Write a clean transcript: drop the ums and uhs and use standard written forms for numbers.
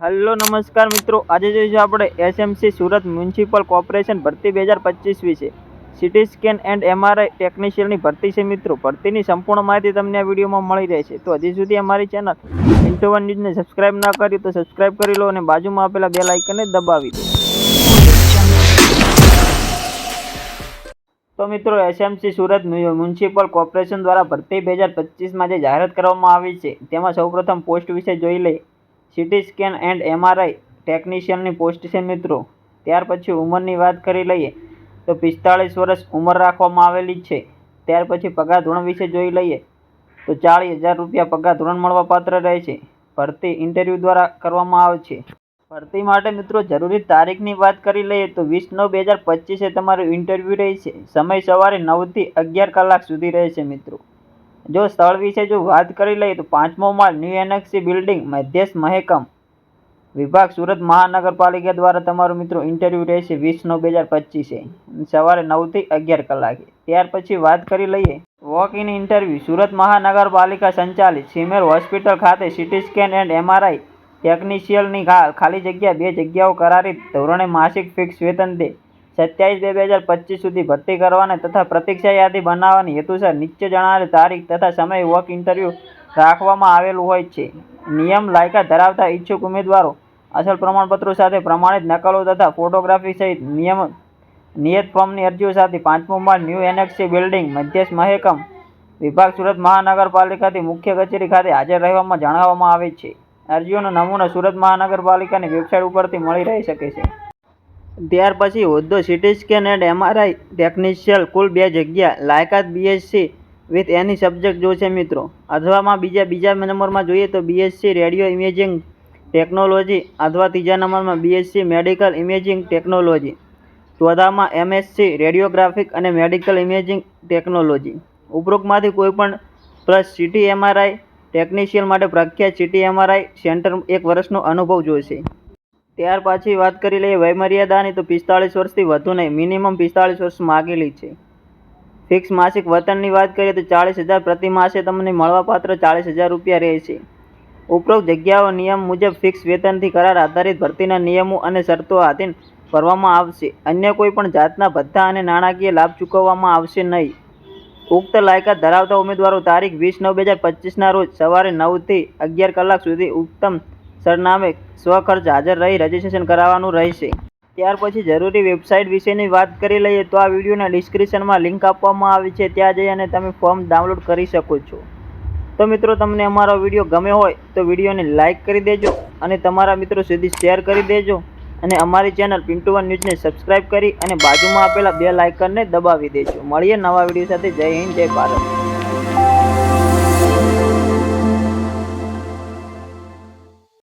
Hello नमस्कार मित्रों, आज जो આપણે એસએમસી સુરત મ્યુનિસિપલ કોર્પોરેશન ભરતી 2025 વિશે સીટી સ્કેન એન્ડ એમઆરઆઈ ટેકનિશિયનની ભરતી છે મિત્રો। ભરતીની સંપૂર્ણ માહિતી તમને આ વિડીયોમાં મળી રહેશે। તો હજી સુધી અમારી ચેનલ પિન્ટુ વન ન્યૂઝને સબસ્ક્રાઇબ ના કરી તો સબસ્ક્રાઇબ કરી લો અને બાજુમાં આપેલા બેલ આઇકનને દબાવી દો। તો મિત્રો, એસએમસી સુરત મ્યુનિસિપલ કોર્પોરેશન દ્વારા ભરતી 2025માં જે જાહેરાત કરવામાં આવી છે તેમાં સૌપ્રથમ પોસ્ટ વિશે જોઈ લઈએ। સીટી સ્કેન એન્ડ એમઆરઆઈ ટેકનિશિયનની પોસ્ટ છે મિત્રો। ત્યાર પછી ઉંમરની વાત કરી લઈએ તો 45 વર્ષ ઉંમર રાખવામાં આવેલી છે। ત્યાર પછી પગાર ધોરણ વિશે જોઈ લઈએ તો 40,000 રૂપિયા પગાર ધોરણ મળવાપાત્ર રહેશે। ભરતી ઇન્ટરવ્યૂ દ્વારા કરવામાં આવશે। ભરતી માટે મિત્રો જરૂરી તારીખની વાત કરી લઈએ તો 20/9/2025 તમારું ઇન્ટરવ્યૂ રહેશે। સમય સવારે 9 થી 11 કલાક સુધી રહેશે મિત્રો। જો સ્થળ વિશે જો વાત કરી લઈએ તો 5મો માળ ન્યૂ એનેક્સી બિલ્ડિંગ મધ્યસ્થ મહેકમ વિભાગ સુરત મહાનગરપાલિકા દ્વારા તમારું મિત્રો ઇન્ટરવ્યૂ રહેશે 20/9/2025 સવારે 9 થી 11 કલાકે। ત્યાર પછી વાત કરી લઈએ વોક ઇન ઇન્ટરવ્યૂ સુરત મહાનગરપાલિકા સંચાલિત સિમેર હોસ્પિટલ ખાતે સીટી સ્કેન એન્ડ એમઆરઆઈ ટેકનિશિયનની ખાલી જગ્યા 2 જગ્યાઓ કરારી ધોરણે માસિક ફિક્સ વેતન દે 27/2/2025 સુધી ભરતી કરવાને તથા પ્રતીક્ષા યાદી બનાવવાની હેતુસર નીચે જણાવેલ તારીખ તથા સમય વોક ઇન્ટરવ્યૂ રાખવામાં આવેલું હોય છે। નિયમ લાયકાત ધરાવતા ઈચ્છુક ઉમેદવારો અસલ પ્રમાણપત્રો સાથે પ્રમાણિત નકલો તથા ફોટોગ્રાફી સહિત નિયત ફોર્મની અરજીઓ સાથે 5મો માળ ન્યૂ એનેક્સી બિલ્ડિંગ મધ્યસ્થ મહેકમ વિભાગ સુરત મહાનગરપાલિકાથી મુખ્ય કચેરી ખાતે હાજર રહેવામાં જણાવવામાં આવે છે। અરજીઓનો નમૂનો સુરત મહાનગરપાલિકાની વેબસાઇટ ઉપરથી મળી રહી શકે છે। ત્યાર પછી હોદ્દો CT scan and MRI technician કુલ 2 જગ્યા લાયકાત બીએસસી વિથ એની સબ્જેક્ટ જોશે મિત્રો। અથવામાં બીજા નંબરમાં જોઈએ તો બીએસસી રેડિયો ઇમેજિંગ ટેકનોલોજી અથવા ત્રીજા નંબરમાં બીએસસી મેડિકલ ઇમેજિંગ ટેકનોલોજી। ચોથામાં એમએસસી રેડિયોગ્રાફિક અને મેડિકલ ઇમેજિંગ ટેકનોલોજી। ઉપરોક્તમાંથી કોઈપણ પ્લસ સીટી એમઆરઆઈ ટેકનિશિયન માટે પ્રખ્યાત સીટી એમઆરઆઈ સેન્ટર 1 વર્ષનો અનુભવ જોઈશે। ત્યાર પછી વાત કરી લઈએ વયમર્યાદાની તો 45 વર્ષથી વધુ નહીં, મિનિમમ 45 વર્ષ માગેલી છે। ફિક્સ માસિક વેતનની વાત કરીએ તો 40,000 પ્રતિ માસે તમને મળવાપાત્ર 40,000 રૂપિયા રહેશે। ઉપરોક્ત જગ્યાઓ નિયમ મુજબ ફિક્સ વેતનથી કરાર આધારિત ભરતીના નિયમો અને શરતો આધીન ભરવામાં આવશે। અન્ય કોઈ પણ જાતના ભથ્થા અને નાણાકીય લાભ ચૂકવવામાં આવશે નહીં। ઉક્ત લાયકાત ધરાવતા ઉમેદવારો તારીખ 20/9/2025ના રોજ સવારે 9 થી 11 કલાક સુધી ઉત્તમ સરનામે સ્વખર્ચ હાજર રહી રજીસ્ટ્રેશન કરાવવાનું રહેશે। ત્યાર પછી જરૂરી વેબસાઇટ વિશેની વાત કરી લઈએ તો આ વિડીયોના ડિસ્ક્રિપ્શનમાં લિંક આપવામાં આવી છે, ત્યાં જઈ અને તમે ફોર્મ ડાઉનલોડ કરી શકો છો। તો મિત્રો, તમને અમારો વિડીયો ગમે હોય તો વિડીયોને લાઇક કરી દેજો અને તમારા મિત્રો સુધી શેર કરી દેજો અને અમારી ચેનલ પિન્ટુ વન ન્યૂઝને સબસ્ક્રાઇબ કરી અને બાજુમાં આપેલા બેલ આઇકનને દબાવી દેજો। મળીએ નવા વિડીયો સાથે। જય હિન્દ, જય ભારત।